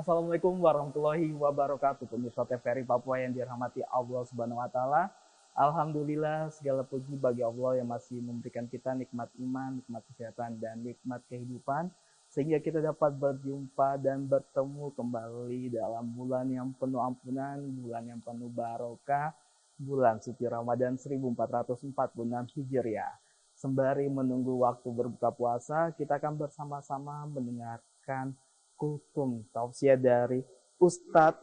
Assalamualaikum warahmatullahi wabarakatuh. Pemirsa TVRI Papua yang dirahmati Allah Subhanahu wa taala. Alhamdulillah segala puji bagi Allah yang masih memberikan kita nikmat iman, nikmat kesehatan dan nikmat kehidupan sehingga kita dapat berjumpa dan bertemu kembali dalam bulan yang penuh ampunan, bulan yang penuh barokah, bulan suci Ramadan 1446 Hijriah. Sembari menunggu waktu berbuka puasa, kita akan bersama-sama mendengarkan kultum tausiah dari Ustadz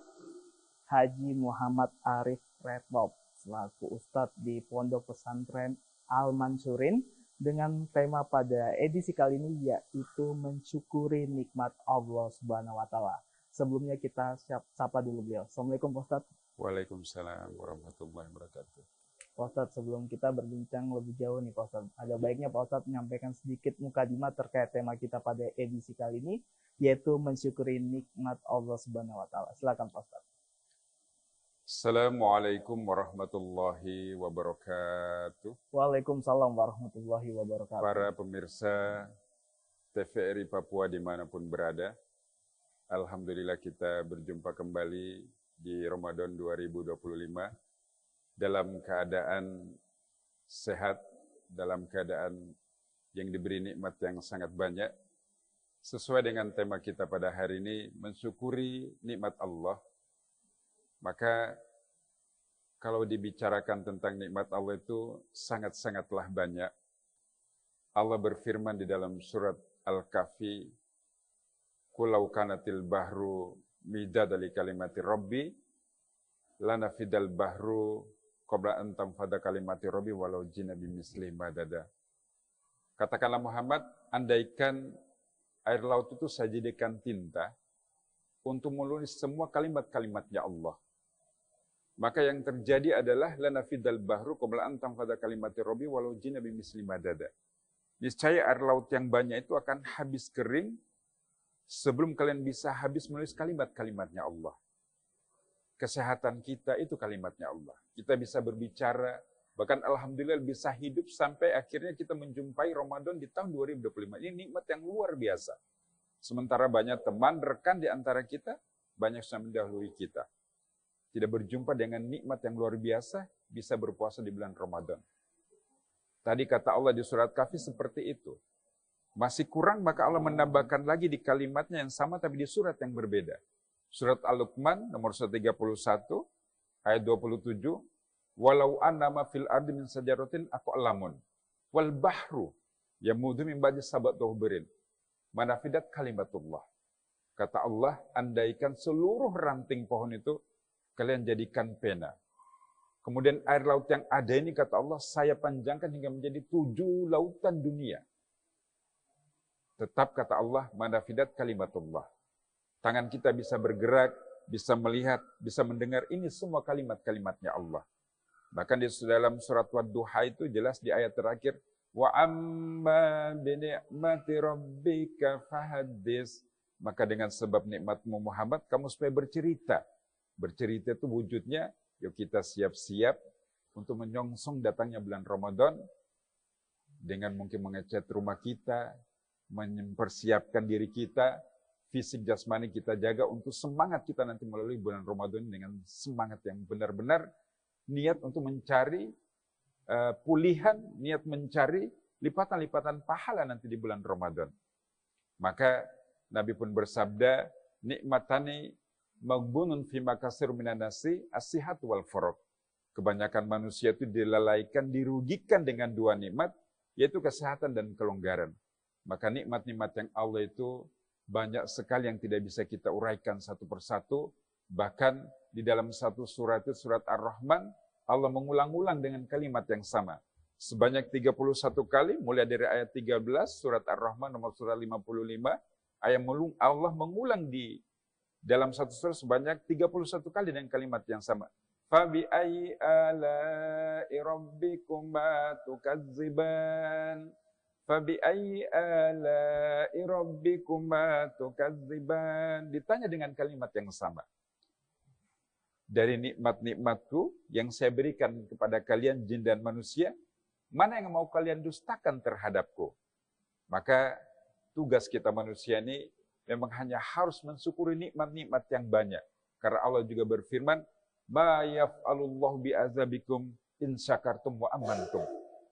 Haji Muhammad Arif Retop selaku Ustadz di Pondok Pesantren Al Mansurin dengan tema pada edisi kali ini yaitu mensyukuri nikmat Allah Subhanahu wa taala. Sebelumnya kita sapa dulu beliau. Assalamualaikum Pak Ustadz. Waalaikumsalam warahmatullahi wabarakatuh. Pak Ustadz, sebelum kita berbincang lebih jauh nih Pak Ustadz, ada baiknya Pak Ustadz menyampaikan sedikit mukadimah terkait tema kita pada edisi kali ini, yaitu mensyukuri nikmat Allah Subhanahu wa taala. Silakan Pak Ustadz. Assalamualaikum warahmatullahi wabarakatuh. Waalaikumsalam warahmatullahi wabarakatuh. Para pemirsa TVRI Papua dimanapun berada, alhamdulillah kita berjumpa kembali di Ramadan 2025 dalam keadaan sehat, dalam keadaan yang diberi nikmat yang sangat banyak. Sesuai dengan tema kita pada hari ini, mensyukuri nikmat Allah. Maka kalau dibicarakan tentang nikmat Allah itu sangat-sangatlah banyak. Allah berfirman di dalam surat Al-Kahfi, "Qulau kanatil bahru midada li kalimati rabbi, lanafidal bahru qabla an tanfada kalimati rabbi walau jina bimisli madada." Katakanlah Muhammad, andaikan air laut itu saya jadikan tinta untuk menulis semua kalimat-kalimatnya Allah, maka yang terjadi adalah lanafidal bahru qabla an tanfada kalimati rabbi walau jina bimisli madada. Niscaya air laut yang banyak itu akan habis kering sebelum kalian bisa habis menulis kalimat-kalimatnya Allah. Kesehatan kita itu kalimatnya Allah. Kita bisa berbicara, bahkan alhamdulillah bisa hidup sampai akhirnya kita menjumpai Ramadan di tahun 2025. Ini nikmat yang luar biasa. Sementara banyak teman, rekan di antara kita, banyak yang mendahului kita. Tidak berjumpa dengan nikmat yang luar biasa, bisa berpuasa di bulan Ramadan. Tadi kata Allah di surat Kahfi seperti itu. Masih kurang, maka Allah menambahkan lagi di kalimatnya yang sama tapi di surat yang berbeda. Surat Al-Luqman nomor 131 ayat 27, "Walau annama fil ardi min sajaratin aqlamun wal bahru yamuddu min ba'di sab'ati abhurin manafidat kalimatullah." Kata Allah, andaikan seluruh ranting pohon itu kalian jadikan pena. Kemudian air laut yang ada ini kata Allah, saya panjangkan hingga menjadi 7 lautan dunia. Tetap kata Allah, manafidat kalimatullah. Tangan kita bisa bergerak, bisa melihat, bisa mendengar. Ini semua kalimat-kalimatnya Allah. Bahkan di dalam surat Wad-Duha itu jelas di ayat terakhir, wa amma bini'mati rabbika fahaddis. Maka dengan sebab nikmatmu Muhammad, kamu supaya bercerita. Bercerita itu wujudnya, yuk kita siap-siap untuk menyongsong datangnya bulan Ramadan dengan mungkin mengecat rumah kita, mempersiapkan diri kita, fisik jasmani kita jaga untuk semangat kita nanti melalui bulan Ramadan dengan semangat yang benar-benar niat untuk mencari pulihan, niat mencari lipatan-lipatan pahala nanti di bulan Ramadan. Maka Nabi pun bersabda, nikmatani maghbunun fi makasir minan nasi as-sihat wal faragh. Kebanyakan manusia itu dilalaikan, dirugikan dengan dua nikmat, yaitu kesehatan dan kelonggaran. Maka nikmat-nikmat yang Allah itu banyak sekali yang tidak bisa kita uraikan satu persatu. Bahkan di dalam satu surat itu, surat Ar-Rahman, Allah mengulang-ulang dengan kalimat yang sama. Sebanyak 31 kali, mulai dari ayat 13, surat Ar-Rahman nomor surat 55, Allah mengulang di dalam satu surat sebanyak 31 kali dengan kalimat yang sama. Fabi ayyi ala'i rabbikuma tukadziban. Fabi ayyi ala'i rabbikuma tukadziban. Ditanya dengan kalimat yang sama. Dari nikmat-nikmatku yang saya berikan kepada kalian jin dan manusia, mana yang mau kalian dustakan terhadapku? Maka tugas kita manusia ini memang hanya harus mensyukuri nikmat-nikmat yang banyak. Karena Allah juga berfirman, "Ma yaf'alullahu bi'azabikum in syakartum wa amantum."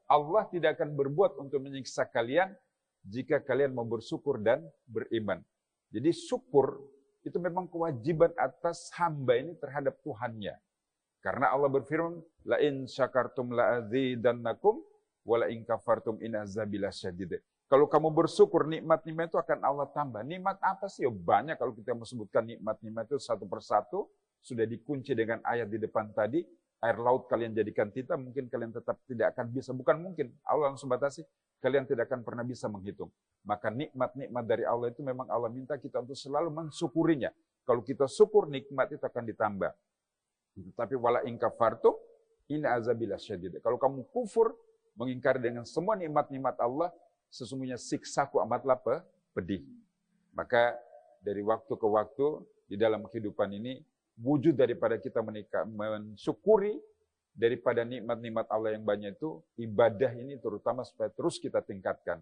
Allah tidak akan berbuat untuk menyiksa kalian jika kalian mau bersyukur dan beriman. Jadi syukur itu memang kewajiban atas hamba ini terhadap Tuhannya. Karena Allah berfirman, "La in syakartum la azidannakum wa la in kafartum in azabi lasyadid." Kalau kamu bersyukur, nikmat-nikmat itu akan Allah tambah. Nikmat apa sih? Banyak kalau kita mau sebutkan nikmat-nikmat itu satu persatu, sudah dikunci dengan ayat di depan tadi. Air laut kalian jadikan tita, mungkin kalian tetap tidak akan bisa. Bukan mungkin, Allah langsung batasi, kalian tidak akan pernah bisa menghitung. Maka nikmat-nikmat dari Allah itu memang Allah minta kita untuk selalu mensyukurinya. Kalau kita syukur, nikmat itu akan ditambah. Tapi wala in kafartum in azabil lasyadid. Kalau kamu kufur, mengingkari dengan semua nikmat-nikmat Allah, sesungguhnya siksaku amatlah pedih. Maka dari waktu ke waktu di dalam kehidupan ini, wujud daripada kita mensyukuri daripada nikmat-nikmat Allah yang banyak itu, ibadah ini terutama supaya terus kita tingkatkan.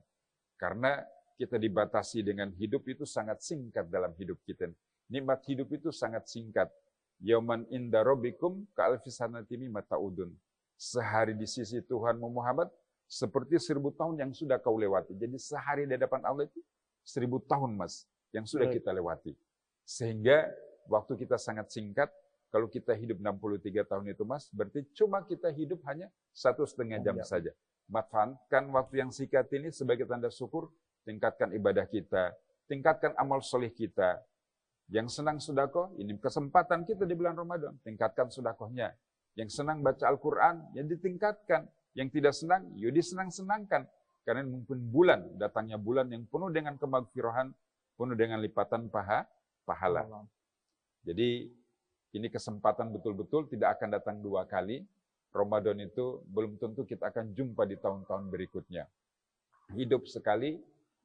Karena kita dibatasi dengan hidup itu sangat singkat dalam hidup kita. Nikmat hidup itu sangat singkat. Yauman inda rabbikum ka'alfi sanatin mimma ta'udun. Sehari di sisi Tuhanmu Muhammad seperti 1000 tahun yang sudah kau lewati. Jadi sehari di hadapan Allah itu 1000 tahun mas yang sudah kita lewati. Sehingga waktu kita sangat singkat. Kalau kita hidup 63 tahun itu mas, berarti cuma kita hidup hanya 1,5 jam saja. Manfaatkan waktu yang singkat ini sebagai tanda syukur, tingkatkan ibadah kita, tingkatkan amal soleh kita. Yang senang sedekah, ini kesempatan kita di bulan Ramadan, tingkatkan sedekahnya. Yang senang baca Al-Quran, ya ditingkatkan. Yang tidak senang, ya disenang-senangkan. Karena mungkin bulan, datangnya bulan yang penuh dengan kemagfirahan, penuh dengan lipatan pahala. Jadi ini kesempatan betul-betul tidak akan datang 2 kali. Ramadan itu belum tentu kita akan jumpa di tahun-tahun berikutnya. Hidup sekali,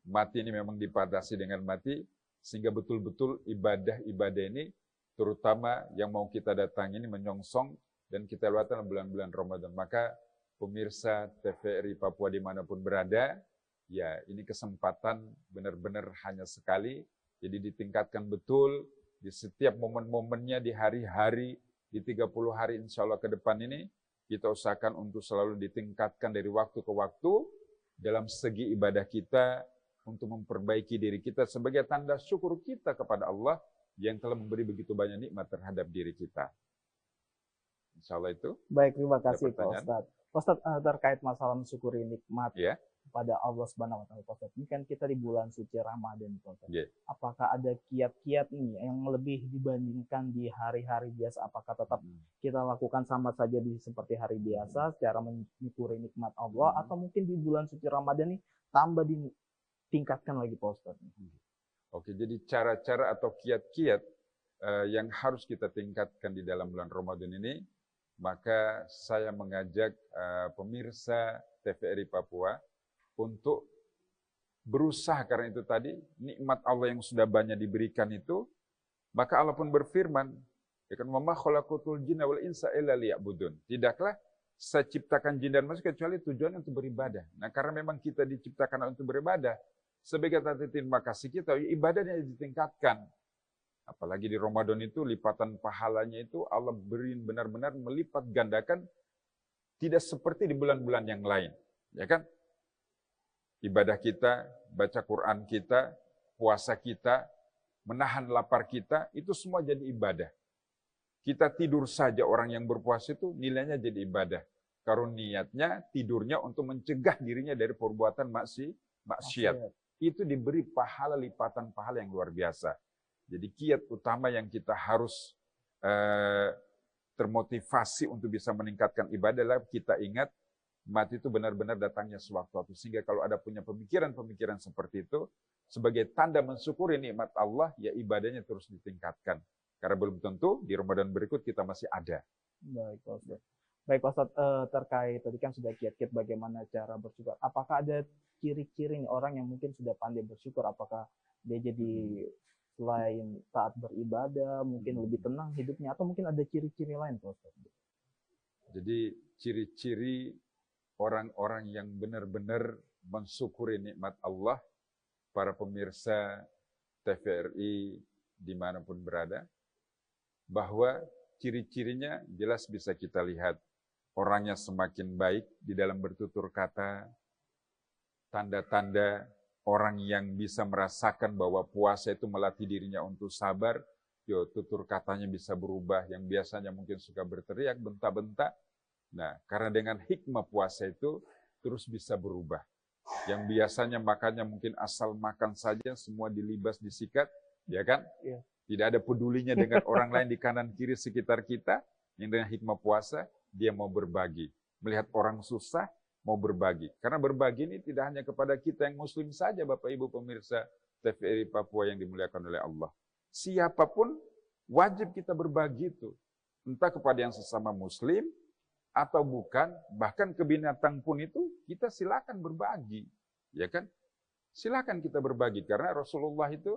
mati ini memang dibatasi dengan mati, sehingga betul-betul ibadah-ibadah ini, terutama yang mau kita datangi ini menyongsong, dan kita lewati bulan-bulan Ramadan. Maka pemirsa TVRI Papua dimanapun berada, ya ini kesempatan benar-benar hanya sekali, jadi ditingkatkan betul, di setiap momen-momennya, di hari-hari, di 30 hari insya Allah ke depan ini, kita usahakan untuk selalu ditingkatkan dari waktu ke waktu, dalam segi ibadah kita, untuk memperbaiki diri kita sebagai tanda syukur kita kepada Allah, yang telah memberi begitu banyak nikmat terhadap diri kita. Insya Allah itu. Baik, terima kasih Pak Ustadz. Ustadz, terkait masalah mensyukuri nikmat pada Allah Subhanahu wa Ta'ala, Ustadz, ini kan kita di bulan suci Ramadan, Ustadz. Apakah ada kiat-kiat ini yang lebih dibandingkan di hari-hari biasa? Apakah tetap kita lakukan sama saja seperti hari biasa secara mensyukuri nikmat Allah, atau mungkin di bulan suci Ramadan ini tambah ditingkatkan lagi, Pak Ustadz? Oke, jadi cara-cara atau kiat-kiat yang harus kita tingkatkan di dalam bulan Ramadan ini, maka saya mengajak pemirsa TVRI Papua untuk berusaha, karena itu tadi nikmat Allah yang sudah banyak diberikan itu, maka Allah pun berfirman, ya kan, "Wa ma khalaqatul jinna wal insa illa liya'budun." Tidaklah saya ciptakan jin dan manusia kecuali tujuan untuk beribadah. Nah, karena memang kita diciptakan untuk beribadah, sebagai tanda terima kasih kita, ibadahnya ditingkatkan. Apalagi di Ramadan itu lipatan pahalanya itu Allah beri benar-benar melipat gandakan, tidak seperti di bulan-bulan yang lain, ya kan? Ibadah kita, baca Quran kita, puasa kita, menahan lapar kita, itu semua jadi ibadah. Kita tidur saja, orang yang berpuasa itu nilainya jadi ibadah. Karena niatnya tidurnya untuk mencegah dirinya dari perbuatan maksiat. Itu diberi pahala, lipatan pahala yang luar biasa. Jadi kiat utama yang kita harus termotivasi untuk bisa meningkatkan ibadah adalah kita ingat mati itu benar-benar datangnya sewaktu-waktu. Sehingga kalau ada punya pemikiran-pemikiran seperti itu, sebagai tanda mensyukuri nikmat Allah, ya ibadahnya terus ditingkatkan. Karena belum tentu di Ramadan berikut kita masih ada. Baik, Pak Ustadz. Baik, Pak Ustadz, terkait tadi kan sudah kiat-kiat bagaimana cara bersyukur. Apakah ada ciri-ciri orang yang mungkin sudah pandai bersyukur? Apakah dia jadi selain saat beribadah, mungkin lebih tenang hidupnya, atau mungkin ada ciri-ciri lain, Pak Ustadz? Jadi ciri-ciri orang-orang yang benar-benar mensyukuri nikmat Allah, para pemirsa TVRI dimanapun berada, bahwa ciri-cirinya jelas bisa kita lihat. Orangnya semakin baik di dalam bertutur kata, tanda-tanda orang yang bisa merasakan bahwa puasa itu melatih dirinya untuk sabar, tutur katanya bisa berubah, yang biasanya mungkin suka berteriak, bentak-bentak. Nah, karena dengan hikmah puasa itu terus bisa berubah. Yang biasanya makannya mungkin asal makan saja, semua dilibas, disikat, ya kan? Iya. Tidak ada pedulinya dengan orang lain di kanan kiri sekitar kita, yang dengan hikmah puasa, dia mau berbagi. Melihat orang susah, mau berbagi. Karena berbagi ini tidak hanya kepada kita yang muslim saja, Bapak Ibu pemirsa TVRI Papua yang dimuliakan oleh Allah. Siapapun wajib kita berbagi itu. Entah kepada yang sesama muslim, atau bukan, bahkan ke binatang pun itu, kita silakan berbagi. Ya kan? Silakan kita berbagi, karena Rasulullah itu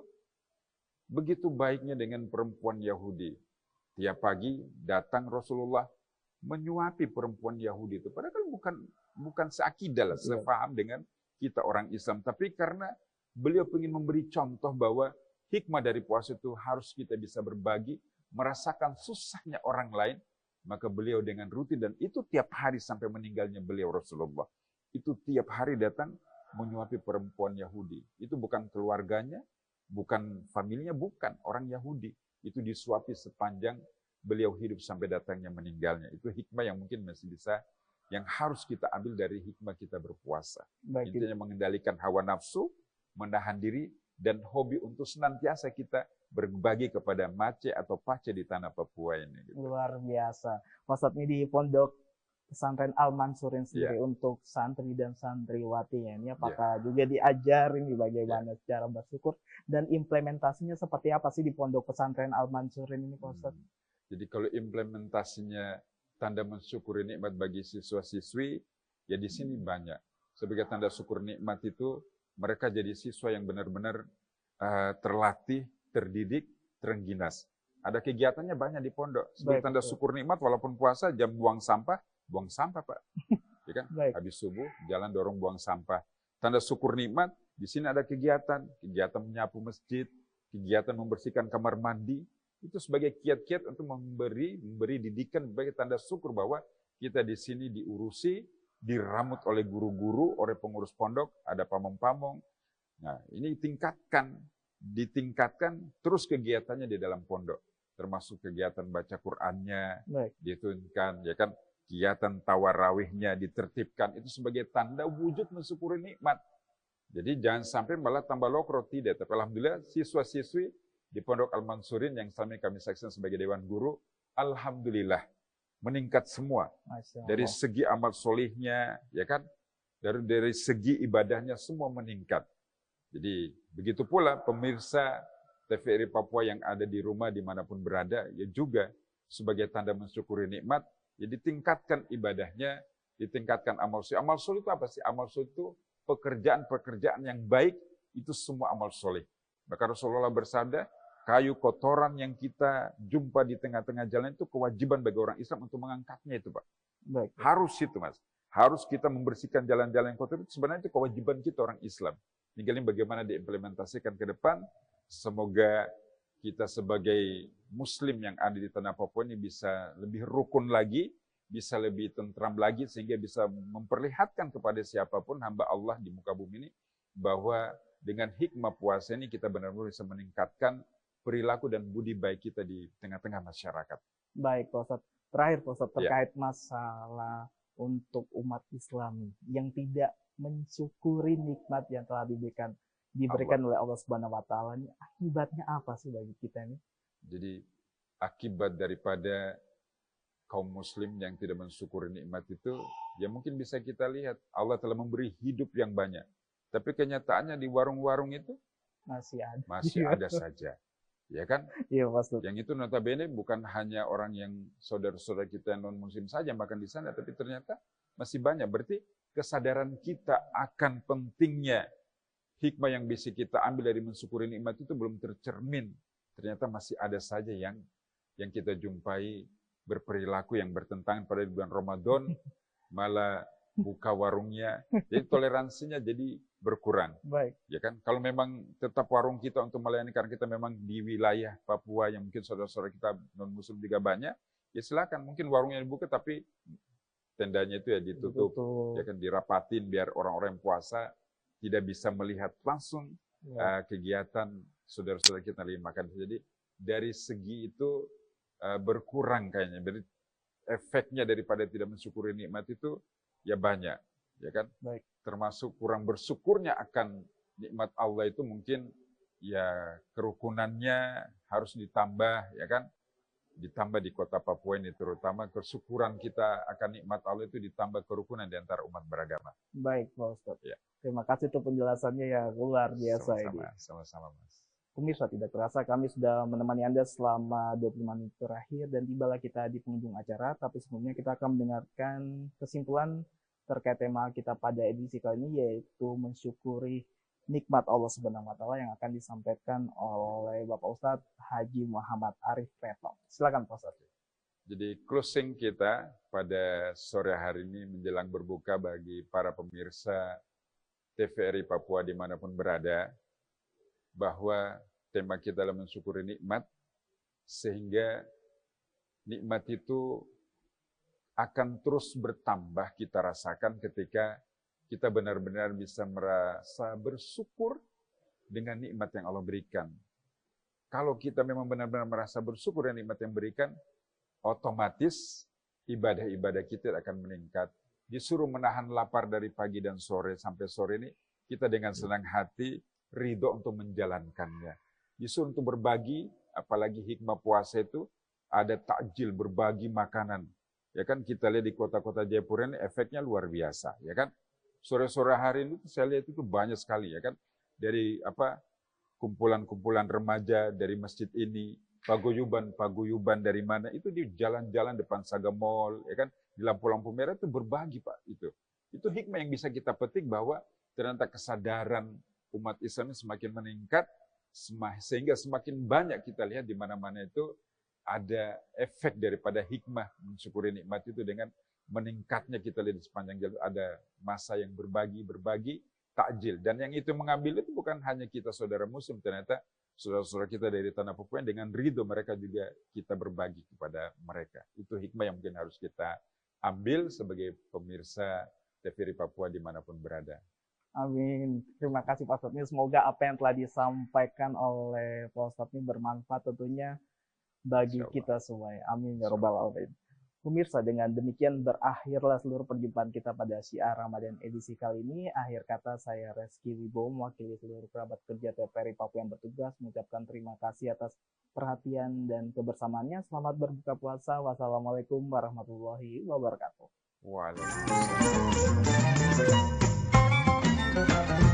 begitu baiknya dengan perempuan Yahudi. Tiap pagi datang Rasulullah menyuapi perempuan Yahudi itu. Padahal bukan seakidah lah, sepaham dengan kita orang Islam. Tapi karena beliau ingin memberi contoh bahwa hikmah dari puasa itu harus kita bisa berbagi, merasakan susahnya orang lain, maka beliau dengan rutin, dan itu tiap hari sampai meninggalnya beliau Rasulullah. Itu tiap hari datang menyuapi perempuan Yahudi. Itu bukan keluarganya, bukan familinya, bukan orang Yahudi. Itu disuapi sepanjang beliau hidup sampai datangnya meninggalnya. Itu hikmah yang mungkin masih bisa, yang harus kita ambil dari hikmah kita berpuasa. Baik. Intinya mengendalikan hawa nafsu, menahan diri, dan hobi untuk senantiasa kita berbagi kepada mace atau pace di tanah Papua ini. Gitu. Luar biasa. Ustadz, ini di Pondok Pesantren Al-Mansurin sendiri untuk santri dan santriwati ini apakah juga diajarin bagaimana cara bersyukur, dan implementasinya seperti apa sih di Pondok Pesantren Al-Mansurin ini, Pak Ustadz? Jadi kalau implementasinya tanda mensyukuri nikmat bagi siswa-siswi, ya di sini banyak. Sebagai tanda syukur nikmat itu, mereka jadi siswa yang benar-benar terlatih, terdidik, terengginas. Ada kegiatannya banyak di pondok. Sebagai tanda syukur nikmat, walaupun puasa, jam buang sampah Pak. Ya kan? Habis subuh, jalan dorong buang sampah. Tanda syukur nikmat, di sini ada kegiatan menyapu masjid, kegiatan membersihkan kamar mandi. Itu sebagai kiat-kiat untuk memberi didikan sebagai tanda syukur bahwa kita di sini diurusi, diramut oleh guru-guru, oleh pengurus pondok, ada pamong-pamong. Nah, ini ditingkatkan terus kegiatannya di dalam pondok, termasuk kegiatan baca Qur'annya diturunkan, ya kan, kegiatan tawarawihnya ditertibkan, itu sebagai tanda wujud mensyukuri nikmat. Jadi jangan sampai malah tambah lokro, tidak. Tapi alhamdulillah siswa-siswi di Pondok Al-Mansurin yang selama ini kami saksikan sebagai Dewan Guru, alhamdulillah meningkat semua. Dari segi amal solihnya, ya kan, dari segi ibadahnya semua meningkat. Jadi begitu pula pemirsa TVRI Papua yang ada di rumah dimanapun berada, ya juga sebagai tanda mensyukuri nikmat, ya ditingkatkan ibadahnya, ditingkatkan amal soleh. Amal soleh itu apa sih? Amal soleh itu pekerjaan-pekerjaan yang baik, itu semua amal soleh. Maka Rasulullah bersabda, kayu kotoran yang kita jumpa di tengah-tengah jalan itu kewajiban bagi orang Islam untuk mengangkatnya itu, Pak. Baik. Harus itu, Mas. Harus kita membersihkan jalan-jalan yang kotor, itu sebenarnya itu kewajiban kita orang Islam. Tinggal bagaimana diimplementasikan ke depan. Semoga kita sebagai muslim yang ada di tanah Papua ini bisa lebih rukun lagi, bisa lebih tentram lagi, sehingga bisa memperlihatkan kepada siapapun hamba Allah di muka bumi ini, bahwa dengan hikmah puasa ini kita benar-benar bisa meningkatkan perilaku dan budi baik kita di tengah-tengah masyarakat. Baik, Pak Ustadz. Terakhir, Pak Ustadz, terkait masalah untuk umat Islam yang tidak mensyukuri nikmat yang telah diberikan oleh Allah Subhanahu wa taala, ini akibatnya apa sih bagi kita ini? Jadi akibat daripada kaum muslim yang tidak mensyukuri nikmat itu, ya mungkin bisa kita lihat Allah telah memberi hidup yang banyak. Tapi kenyataannya di warung-warung itu masih ada saja. Ya kan? Iya, Pak. Yang itu notabene bukan hanya orang yang saudara-saudara kita non muslim saja makan di sana, tapi ternyata masih banyak. Berarti kesadaran kita akan pentingnya hikmah yang bisa kita ambil dari mensyukuri nikmat itu belum tercermin. Ternyata masih ada saja yang kita jumpai berperilaku yang bertentangan pada bulan Ramadan, malah buka warungnya. Jadi toleransinya jadi berkurang. Baik. Ya kan? Kalau memang tetap warung kita untuk melayani, karena kita memang di wilayah Papua yang mungkin saudara-saudara kita non-muslim juga banyak, ya silakan. Mungkin warungnya dibuka tapi tendanya itu ya ditutup. Ya kan, dirapatin biar orang-orang yang puasa tidak bisa melihat langsung kegiatan saudara-saudara kita lagi makan. Jadi dari segi itu berkurang kayaknya. Jadi efeknya daripada tidak mensyukuri nikmat itu ya banyak, ya kan? Baik. Termasuk kurang bersyukurnya akan nikmat Allah itu mungkin ya kerukunannya harus ditambah, ya kan? Ditambah di kota Papua ini, terutama kesyukuran kita akan nikmat Allah itu ditambah kerukunan di antara umat beragama. Baik, Pak Ustadz. Ya. Terima kasih untuk penjelasannya ya, luar biasa ini. Sama-sama, Mas. Pemirsa, tidak terasa kami sudah menemani Anda selama 25 menit terakhir dan tibalah kita di penghujung acara, tapi sebelumnya kita akan mendengarkan kesimpulan terkait tema kita pada edisi kali ini, yaitu mensyukuri nikmat Allah Subhanahu wa Ta'ala, yang akan disampaikan oleh Bapak Ustadz Haji Muhammad Arif Retno. Silakan Pak Ustadz. Jadi closing kita pada sore hari ini menjelang berbuka bagi para pemirsa TVRI Papua dimanapun berada, bahwa tema kita adalah mensyukuri nikmat, sehingga nikmat itu akan terus bertambah kita rasakan ketika kita benar-benar bisa merasa bersyukur dengan nikmat yang Allah berikan. Kalau kita memang benar-benar merasa bersyukur dengan nikmat yang berikan, otomatis ibadah-ibadah kita akan meningkat. Disuruh menahan lapar dari pagi dan sore sampai sore ini, kita dengan senang hati ridho untuk menjalankannya. Disuruh untuk berbagi, apalagi hikmah puasa itu ada takjil, berbagi makanan. Ya kan, kita lihat di kota-kota Jayapura ini efeknya luar biasa, ya kan? Sore-sore hari ini saya lihat itu banyak sekali, ya kan? Dari kumpulan-kumpulan remaja dari masjid ini, paguyuban dari mana, itu di jalan-jalan depan Saga Mall, ya kan? Di lampu-lampu merah itu berbagi, Pak, itu. Itu hikmah yang bisa kita petik bahwa ternyata kesadaran umat Islam semakin meningkat, sehingga semakin banyak kita lihat di mana-mana itu ada efek daripada hikmah mensyukuri nikmat itu dengan meningkatnya kita lihat di sepanjang jalan ada masa yang berbagi takjil, dan yang itu mengambil itu bukan hanya kita saudara muslim, ternyata saudara-saudara kita dari tanah Papua dengan ridho mereka juga kita berbagi kepada mereka. Itu hikmah yang mungkin harus kita ambil sebagai pemirsa TVRI Papua dimanapun berada. Amin. Terima kasih Pak Ustadz. Semoga apa yang telah disampaikan oleh Pak Ustadz ini bermanfaat tentunya bagi kita semua. Amin ya robbal alamin. Pemirsa, dengan demikian berakhirlah seluruh perjumpaan kita pada Syiar Ramadan edisi kali ini. Akhir kata, saya Reski Wibowo mewakili seluruh kerabat kerja TVRI Papua yang bertugas mengucapkan terima kasih atas perhatian dan kebersamaannya. Selamat berbuka puasa. Wassalamualaikum warahmatullahi wabarakatuh. Waalaikumsalam.